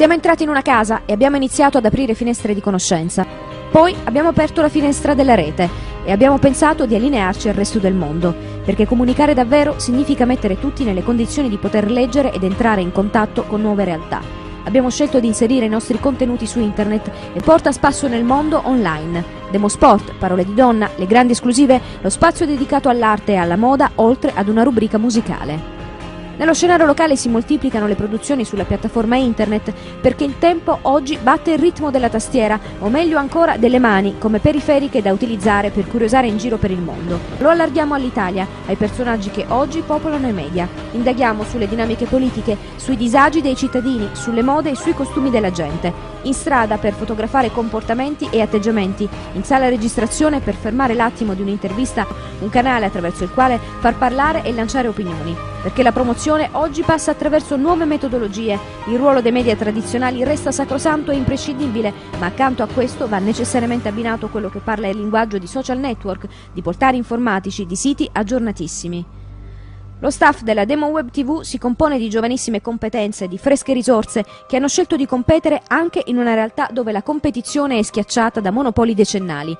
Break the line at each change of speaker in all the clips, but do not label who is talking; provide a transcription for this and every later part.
Siamo entrati in una casa e abbiamo iniziato ad aprire finestre di conoscenza. Poi abbiamo aperto la finestra della rete e abbiamo pensato di allinearci al resto del mondo, perché comunicare davvero significa mettere tutti nelle condizioni di poter leggere ed entrare in contatto con nuove realtà. Abbiamo scelto di inserire i nostri contenuti su internet e porta a spasso nel mondo online. Demo sport, parole di donna, le grandi esclusive, lo spazio dedicato all'arte e alla moda, oltre ad una rubrica musicale. Nello scenario locale si moltiplicano le produzioni sulla piattaforma internet perché il tempo oggi batte il ritmo della tastiera, o meglio ancora delle mani, come periferiche da utilizzare per curiosare in giro per il mondo. Lo allarghiamo all'Italia, ai personaggi che oggi popolano i media. Indaghiamo sulle dinamiche politiche, sui disagi dei cittadini, sulle mode e sui costumi della gente. In strada per fotografare comportamenti e atteggiamenti, in sala registrazione per fermare l'attimo di un'intervista, un canale attraverso il quale far parlare e lanciare opinioni. Perché la promozione oggi passa attraverso nuove metodologie, il ruolo dei media tradizionali resta sacrosanto e imprescindibile, ma accanto a questo va necessariamente abbinato quello che parla il linguaggio di social network, di portali informatici, di siti aggiornatissimi. Lo staff della Demo Web TV si compone di giovanissime competenze, di fresche risorse che hanno scelto di competere anche in una realtà dove la competizione è schiacciata da monopoli decennali.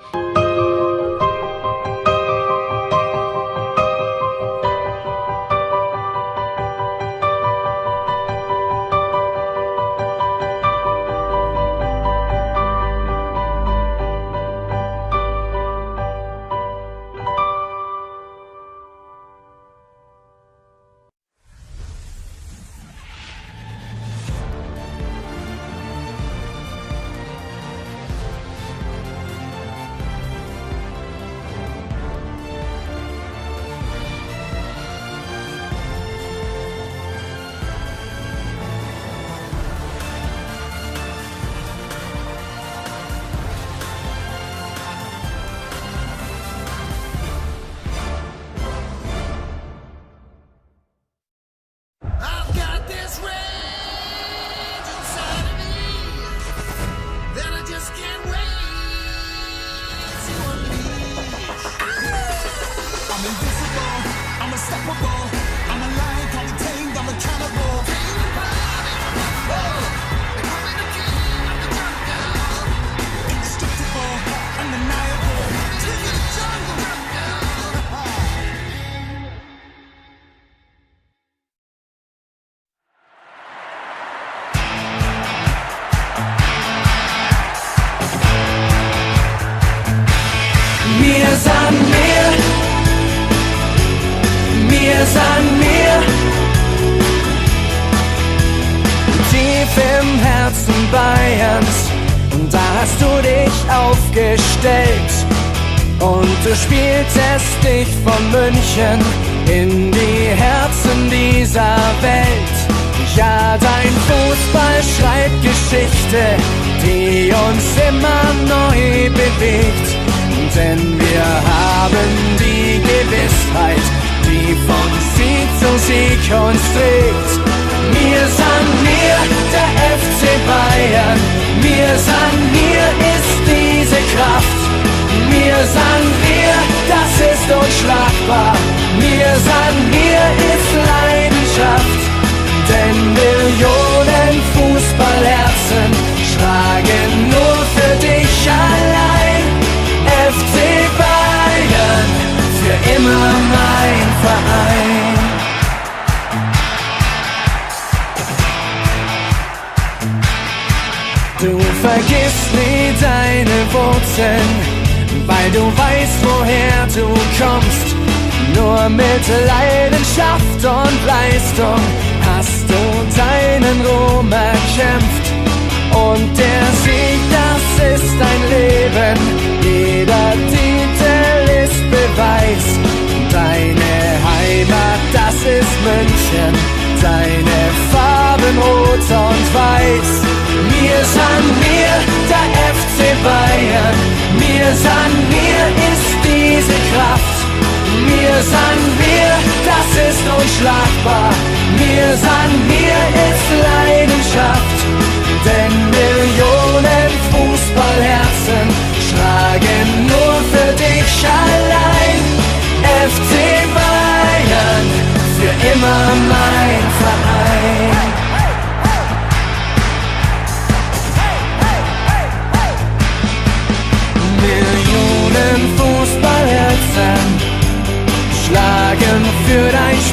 Tief im Herzen Bayerns, da hast du dich aufgestellt und du spieltest dich von München in die Herzen dieser Welt. Ja, dein Fußball schreibt Geschichte, die uns immer neu bewegt, denn wir haben die Gewissheit, die von Sieg zu Sieg uns trägt. Wir sind mir, der FC Bayern, wir sind mir, ist diese Kraft. Wir sind wir, das ist unschlagbar. Wir sind mir, ist Leidenschaft. Denn Millionen Fußballherzen schlagen nur für dich allein. FC Bayern, für immer mein Verein. Du vergisst nie deine Wurzeln, weil du weißt, woher du kommst. Nur mit Leidenschaft und Leistung hast du deinen Ruhm erkämpft. Und der Sieg, das ist dein Leben, jeder Titel ist Beweis. Deine Heimat, das ist München, deine Farben rot und weiß. Wir sind mir, der FC Bayern, wir sind mir, ist diese Kraft. Wir sind wir, das ist unschlagbar. Wir sind wir, ist Leidenschaft. Denn Millionen Fußballherzen schlagen nur für dich allein. FC Bayern, für immer mein Verein.